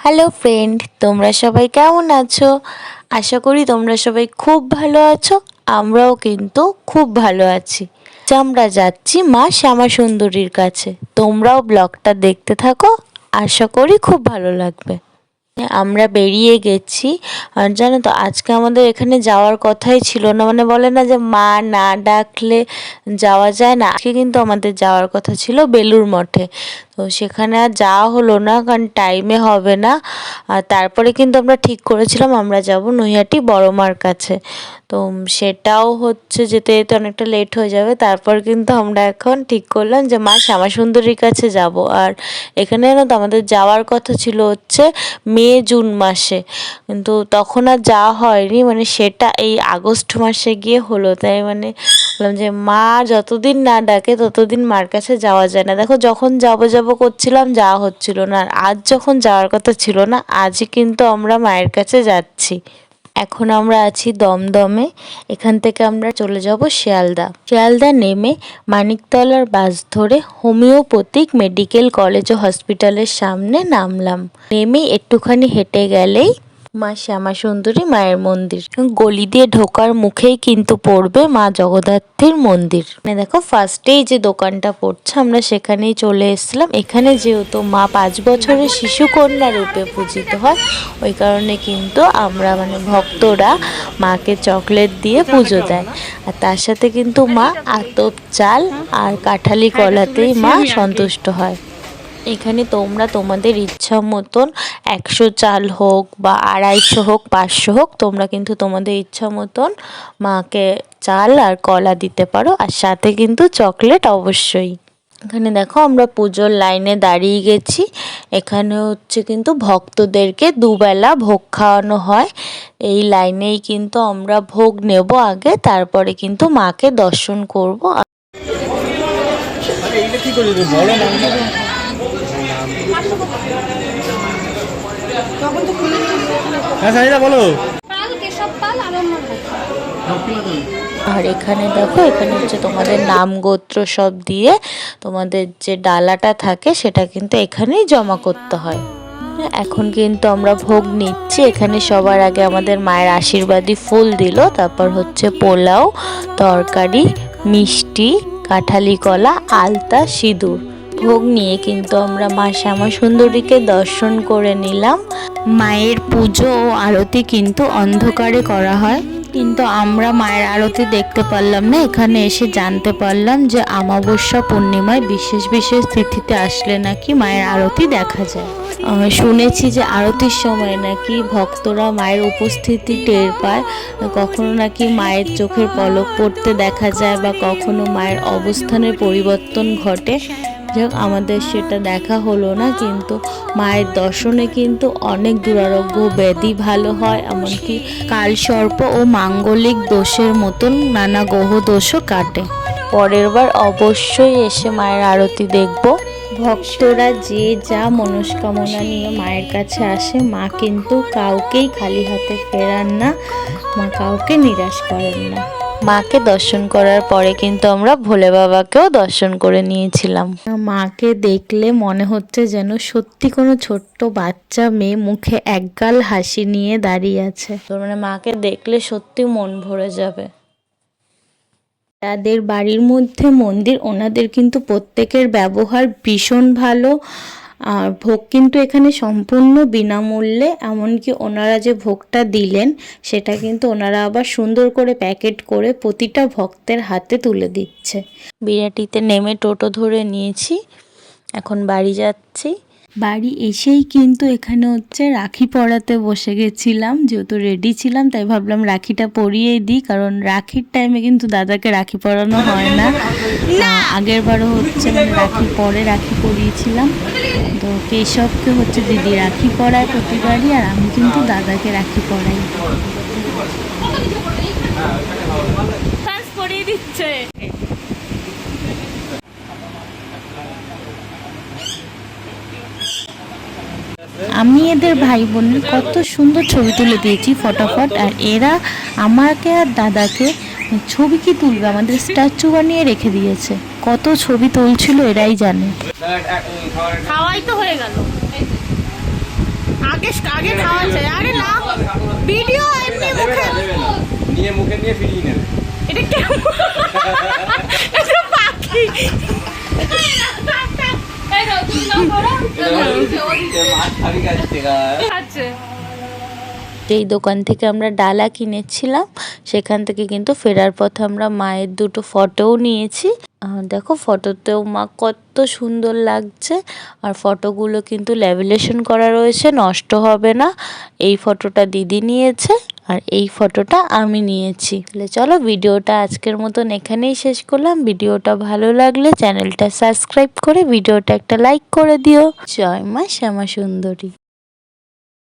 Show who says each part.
Speaker 1: Hello friend, তোমরা সবাই কেমন আছো? আশা করি তোমরা সবাই খুব ভালো আছো। আমরাও কিন্তু খুব ভালো আছি। আমরা যাচ্ছি মা শ্যামা সুন্দরীর কাছে। তোমরাও ব্লগটা দেখতে থাকো, আশা করি খুব ভালো লাগবে। আমরা বেরিয়ে গেছি। আর জানো তো, আজকে আমাদের এখানে যাওয়ার কথাই ছিল না। মানে বলে না যে মা না ডাকলে যাওয়া যায় না, আজকে কিন্তু আমাদের যাওয়ার কথা ছিল বেলুড় মঠে। তো সেখানে আর যাওয়া হলো না, কারণ টাইমে হবে না। আর তারপরে কিন্তু আমরা ঠিক করেছিলাম আমরা যাব নৈহাটি বড় মার কাছে। তো সেটাও হচ্ছে যেতে যেতে অনেকটা লেট হয়ে যাবে। তারপর কিন্তু আমরা এখন ঠিক করলাম যে মা শ্যামাসুন্দরীর কাছে যাব। আর এখানে না তো আমাদের যাওয়ার কথা ছিল হচ্ছে জুন মাসে, কিন্তু তখন আর যাওয়া হয়নি। মানে সেটা এই আগস্ট মাসে গিয়ে হলো। তাই মানে বললাম যে মা যতদিন না ডাকে ততদিন মার কাছে যাওয়া যায় না। দেখো, যখন যাবো যাবো করছিলাম যাওয়া হচ্ছিল না, আর আজ যখন যাওয়ার কথা ছিল না, আজই কিন্তু আমরা মায়ের কাছে যাচ্ছি। এখন আমরা আছি দমদমে। এখান থেকে আমরা চলে যাব শিয়ালদা নেমে মানিকতলার বাস ধরে হোমিওপ্যাথিক মেডিকেল কলেজ ও হসপিটালের সামনে নামলাম। নেমে একটুখানি হেঁটে গেলেই মা শ্যামা সুন্দরী মায়ের মন্দির। গলি দিয়ে ঢোকার মুখেই কিন্তু পড়বে মা জগদ্ধাত্রীর মন্দির। মানে দেখো, ফার্স্টেই যে দোকানটা পড়ছে আমরা সেখানেই চলে এসেছিলাম। এখানে যেহেতু মা 5 বছরের শিশু কন্যা রূপে পূজিত হয়, ওই কারণে কিন্তু আমরা মানে ভক্তরা মাকে চকলেট দিয়ে পুজো দেয়। আর তার সাথে কিন্তু মা আতপ চাল আর কাঁঠালি কলাতেই মা সন্তুষ্ট হয়। এখানে তোমরা তোমাদের ইচ্ছা মতন 100 চাল হোক বা 250 হোক 500 হোক, তোমরা কিন্তু তোমাদের ইচ্ছা মতন মাকে চাল আর কলা দিতে পারো, আর সাথে কিন্তু চকলেট অবশ্যই। এখানে দেখো, আমরা পুজোর লাইনে দাঁড়িয়ে গেছি। এখানে হচ্ছে কিন্তু ভক্তদেরকে দুবেলা ভোগ খাওয়ানো হয়। এই লাইনেই কিন্তু আমরা ভোগ নেব আগে, তারপরে কিন্তু মাকে দর্শন করব। আর এখানে দেখো, এখানে হচ্ছে তোমাদের নাম গোত্র সব দিয়ে তোমাদের যে ডালাটা থাকে সেটা কিন্তু এখানেই জমা করতে হয়। এখন কিন্তু আমরা ভোগ নিচ্ছি। এখানে সবার আগে আমাদের মায়ের আশীর্বাদী ফুল দিল, তারপর হচ্ছে পোলাও, তরকারি, মিষ্টি, কাঁঠালি কলা, আলতা, সিঁদুর। ভোগ নিয়ে কিন্তু আমরা মা শ্যামা সুন্দরীকে দর্শন করে নিলাম। মায়ের পুজো ও আরতি কিন্তু অন্ধকারে করা হয়, কিন্তু আমরা মায়ের আরতি দেখতে পারলাম না। এখানে এসে জানতে পারলাম যে অমাবস্যা পূর্ণিমায় বিশেষ বিশেষ তিথিতে আসলে নাকি মায়ের আরতি দেখা যায়। শুনেছি যে আরতির সময় নাকি ভক্তরা মায়ের উপস্থিতি টের পায়, কখনো নাকি মায়ের চোখের পলক পড়তে দেখা যায়, বা কখনো মায়ের অবস্থানের পরিবর্তন ঘটে। যাক, আমাদের সেটা দেখা হলো না, কিন্তু মায়ের দর্শনে কিন্তু অনেক দুরারোগ্য ব্যাধি ভালো হয়, এমনকি কালসর্প ও মাঙ্গলিক দোষের মতন নানা গ্রহ দোষও কাটে। পরের বার অবশ্যই এসে মায়ের আরতি দেখব। ভক্তরা যে যা মনস্কামনা নিয়ে মায়ের কাছে আসে, মা কিন্তু কাউকেই খালি হাতে ফেরান না, মা কাউকে নিরাশ করেন না। মাকে দর্শন করার পরে কিন্তু আমরা ভোলে বাবাকেও দর্শন করে নিয়েছিলাম। মাকে দেখলে মনে হচ্ছে যেন সত্যি কোনো ছোট্ট বাচ্চা মেয়ে মুখে একগাল হাসি নিয়ে দাঁড়িয়ে আছে। তো মানে মাকে দেখলে সত্যি মন ভরে যাবে। তাদের বাড়ির মধ্যে মন্দির, ওনাদের কিন্তু প্রত্যেকের ব্যবহার ভীষণ ভালো। আর ভোগ কিন্তু এখানে সম্পূর্ণ বিনামূল্যে, এমনকি ওনারা যে ভোগটা দিলেন সেটা কিন্তু ওনারা আবার সুন্দর করে প্যাকেট করে প্রতিটা ভক্তের হাতে তুলে দিচ্ছে। বিরাটিতে নেমে টোটো ধরে নিয়েছি, এখন বাড়ি যাচ্ছি। বাড়ি এসেই কিন্তু এখানে হচ্ছে রাখি পরাতে বসে গেছিলাম। যেহেতু রেডি ছিলাম তাই ভাবলাম রাখিটা পরিয়েই দিই, কারণ রাখির টাইমে কিন্তু দাদাকে রাখি পরানো হয় না। আগের বারও হচ্ছে মানে রাখি পরে রাখি পরিয়েছিলাম। তো কেশবকে হচ্ছে দিদি রাখি পরায় প্রতিবারই, আর আমি কিন্তু দাদাকে রাখি পরাই। পরিয়ে দিচ্ছে। আমি এদের ভাই বোনের কত সুন্দর ছবি তুলে দিয়েছি ফটাফট, আর এরা আমাকে আর দাদাকে ছবি কি তুলবে আমাদের স্ট্যাচু বানিয়ে রেখে দিয়েছে। কত ছবি তুলছিল এরাই জানে। খাওয়াই তো হয়ে গেল।
Speaker 2: আগে আগে খাওয়াচ্ছে। আরে না, ভিডিও এমনি মুখে
Speaker 3: নিয়ে মুখে নিয়ে ফিরিয়ে নেবে।
Speaker 2: এটা কেমন? এটা পাখি।
Speaker 3: মাছ খাবি খাচ্ছে গা।
Speaker 2: আচ্ছা
Speaker 1: যেই দোকান থেকে আমরা ডালা কিনেছিলাম সেখান থেকে কিন্তু ফেরার পথে আমরা মায়ের দুটো ফটোও নিয়েছি। দেখো ফটোতেও মা কত সুন্দর লাগছে, আর ফটোগুলো কিন্তু ল্যামিনেশন করা রয়েছে, নষ্ট হবে না। এই ফটোটা দিদি নিয়েছে আর এই ফটোটা আমি নিয়েছি। তাহলে চলো ভিডিওটা আজকের মতন এখানেই শেষ করলাম। ভিডিওটা ভালো লাগলে চ্যানেলটা সাবস্ক্রাইব করে ভিডিওটা একটা লাইক করে দিও। জয় মা শ্যামা সুন্দরী।